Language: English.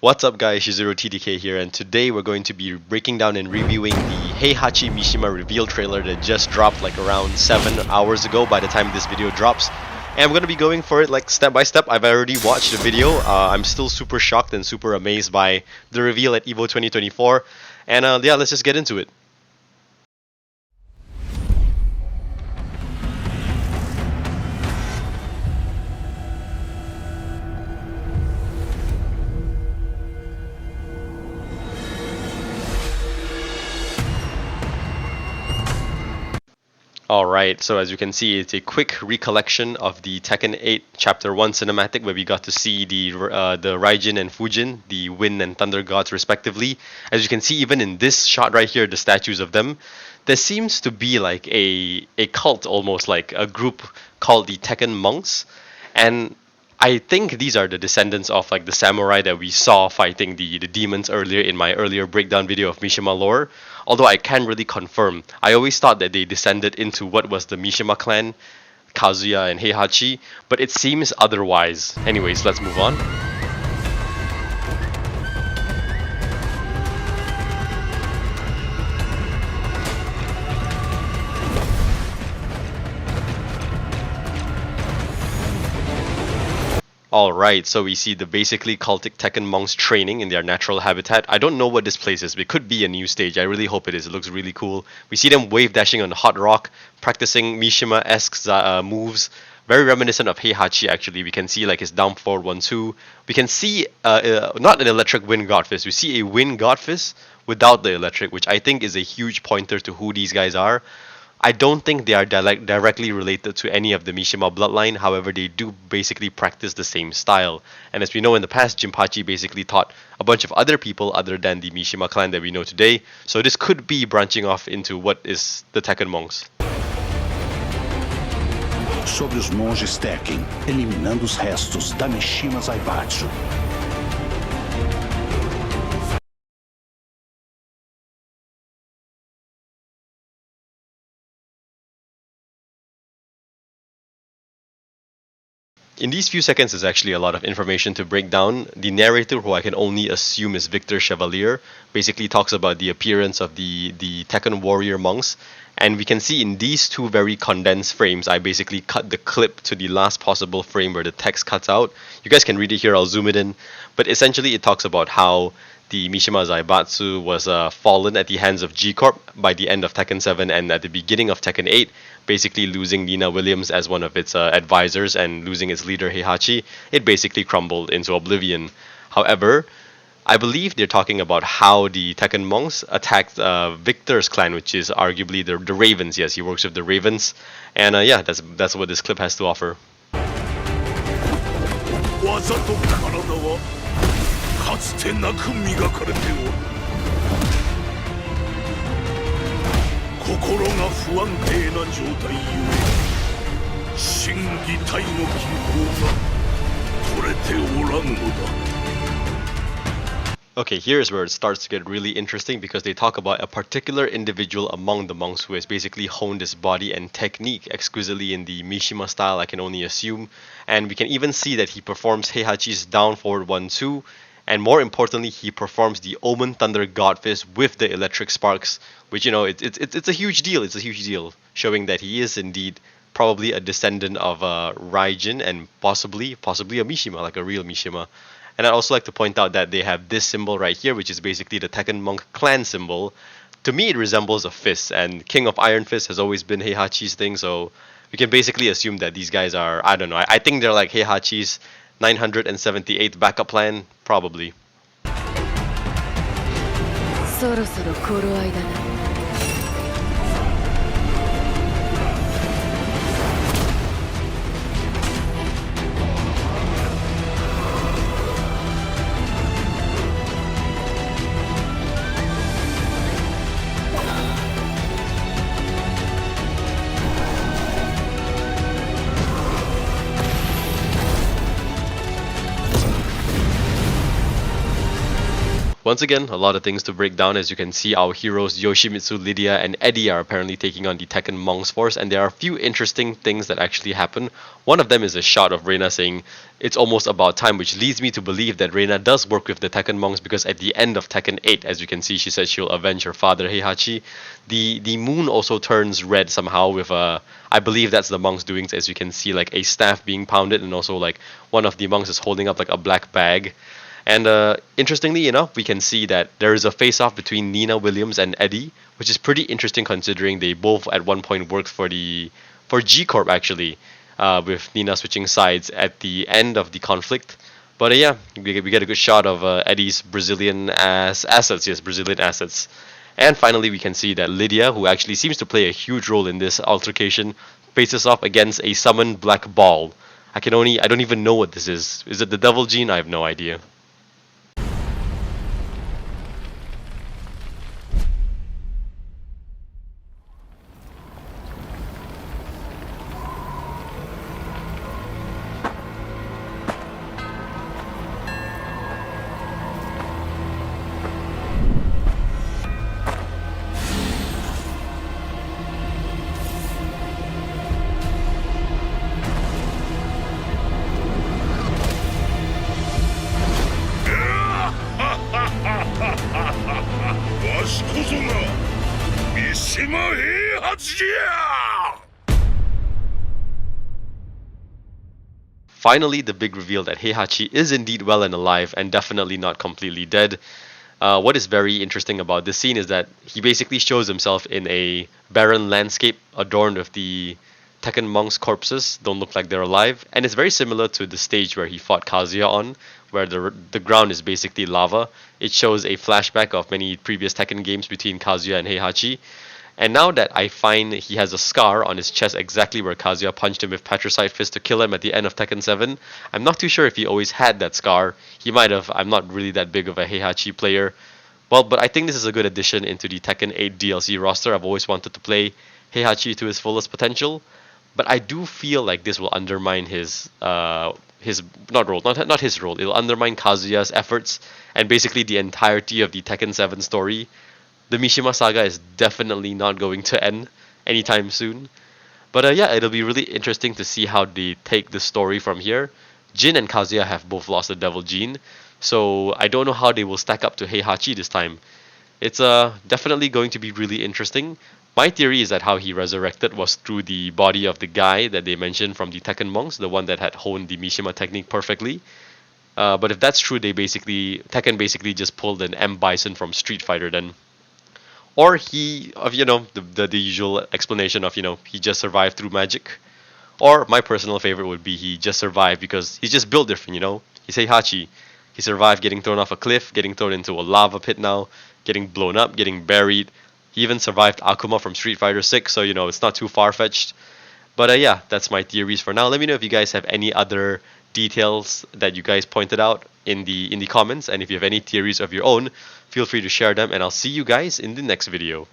What's up guys, Shizuru here, and today we're going to be breaking down and reviewing the Heihachi Mishima reveal trailer that just dropped like around 7 hours ago by the time this video drops. And we're going to be going for it like step by step. I've already watched the video. I'm still super shocked and super amazed by the reveal at EVO 2024. And yeah, let's just get into it. Alright, so as you can see, it's a quick recollection of the Tekken 8 Chapter 1 cinematic where we got to see the Raijin and Fujin, the Wind and Thunder gods respectively. As you can see, even in this shot right here, the statues of them, there seems to be like a cult, almost like a group called the Tekken monks. And I think these are the descendants of like the samurai that we saw fighting the demons earlier in my earlier breakdown video of Mishima lore. Although I can't really confirm. I always thought that they descended into what was the Mishima clan, Kazuya and Heihachi, but it seems otherwise. Anyways, let's move on. Alright, so we see the basically cultic Tekken monks training in their natural habitat. I don't know what this place is, but it could be a new stage. I really hope it is. It looks really cool. We see them wave dashing on the hot rock, practicing Mishima-esque moves. Very reminiscent of Heihachi actually. We can see like his down forward 1-2. We can see not an electric wind god fist. We see a wind god fist without the electric, which I think is a huge pointer to who these guys are. I don't think they are directly related to any of the Mishima bloodline, however they do basically practice the same style. And as we know in the past, Jinpachi basically taught a bunch of other people other than the Mishima clan that we know today, so this could be branching off into what is the Tekken monks. Sobre os monges Tekken, eliminando os restos da Mishima Zaibatsu. In these few seconds, there's actually a lot of information to break down. The narrator, who I can only assume is Victor Chevalier, basically talks about the appearance of the Tekken warrior monks. And we can see in these two very condensed frames, I basically cut the clip to the last possible frame where the text cuts out. You guys can read it here, I'll zoom it in. But essentially it talks about how the Mishima Zaibatsu was fallen at the hands of G-Corp by the end of Tekken 7 and at the beginning of Tekken 8, basically losing Nina Williams as one of its advisors and losing its leader Heihachi. It basically crumbled into oblivion. However, I believe they're talking about how the Tekken monks attacked Victor's clan, which is arguably the Ravens. Yes, he works with the Ravens. And yeah, that's what this clip has to offer. かつてなく磨かれておる心が不安定な状態ゆえ心技体の均衡が取れておらんのだ Okay, here's where it starts to get really interesting because they talk about a particular individual among the monks who has basically honed his body and technique exquisitely in the Mishima style, I can only assume. And we can even see that he performs Heihachi's down forward 1-2. And more importantly, he performs the Omen Thunder God Fist with the electric sparks, which, you know, it's a huge deal. It's a huge deal, showing that he is indeed probably a descendant of Raijin and possibly a Mishima, like a real Mishima. And I'd also like to point out that they have this symbol right here, which is basically the Tekken monk clan symbol. To me, it resembles a fist, and King of Iron Fist has always been Heihachi's thing, so we can basically assume that these guys are, I don't know, I think they're like Heihachi's 978th backup plan, probably. Once again, a lot of things to break down. As you can see, our heroes Yoshimitsu, Lydia, and Eddie are apparently taking on the Tekken Monks force, and there are a few interesting things that actually happen. One of them is a shot of Reina saying, "It's almost about time," which leads me to believe that Reina does work with the Tekken Monks, because at the end of Tekken 8, as you can see, she says she'll avenge her father Heihachi. The moon also turns red somehow with I believe that's the monks doing, as you can see, like a staff being pounded, and also like one of the monks is holding up like a black bag. And interestingly enough, we can see that there is a face-off between Nina Williams and Eddie, which is pretty interesting considering they both at one point worked for G Corp actually, with Nina switching sides at the end of the conflict. But yeah, we get a good shot of Eddie's Brazilian assets, yes, Brazilian assets. And finally, we can see that Lydia, who actually seems to play a huge role in this altercation, faces off against a summoned black ball. I don't even know what this is. Is it the Devil Gene? I have no idea. Finally, the big reveal that Heihachi is indeed well and alive and definitely not completely dead. What is very interesting about this scene is that he basically shows himself in a barren landscape adorned with the Tekken monks' corpses, don't look like they're alive, and it's very similar to the stage where he fought Kazuya on, where the ground is basically lava. It shows a flashback of many previous Tekken games between Kazuya and Heihachi. And now that I find he has a scar on his chest exactly where Kazuya punched him with Patricide Fist to kill him at the end of Tekken 7, I'm not too sure if he always had that scar. He might have. I'm not really that big of a Heihachi player. Well, but I think this is a good addition into the Tekken 8 DLC roster. I've always wanted to play Heihachi to his fullest potential, but I do feel like this will undermine his not his role. It'll undermine Kazuya's efforts and basically the entirety of the Tekken 7 story. The Mishima saga is definitely not going to end anytime soon. But yeah, it'll be really interesting to see how they take the story from here. Jin and Kazuya have both lost the Devil Gene, so I don't know how they will stack up to Heihachi this time. It's definitely going to be really interesting. My theory is that how he resurrected was through the body of the guy that they mentioned from the Tekken monks, the one that had honed the Mishima technique perfectly. But if that's true, Tekken basically just pulled an M Bison from Street Fighter then. Or the usual explanation of he just survived through magic. Or my personal favorite would be he just survived because he's just built different. He's Heihachi. He survived getting thrown off a cliff, getting thrown into a lava pit now, getting blown up, getting buried. He even survived Akuma from Street Fighter 6, so it's not too far-fetched. But yeah, that's my theories for now. Let me know if you guys have any other details that you guys pointed out in the comments, and if you have any theories of your own, feel free to share them, and I'll see you guys in the next video.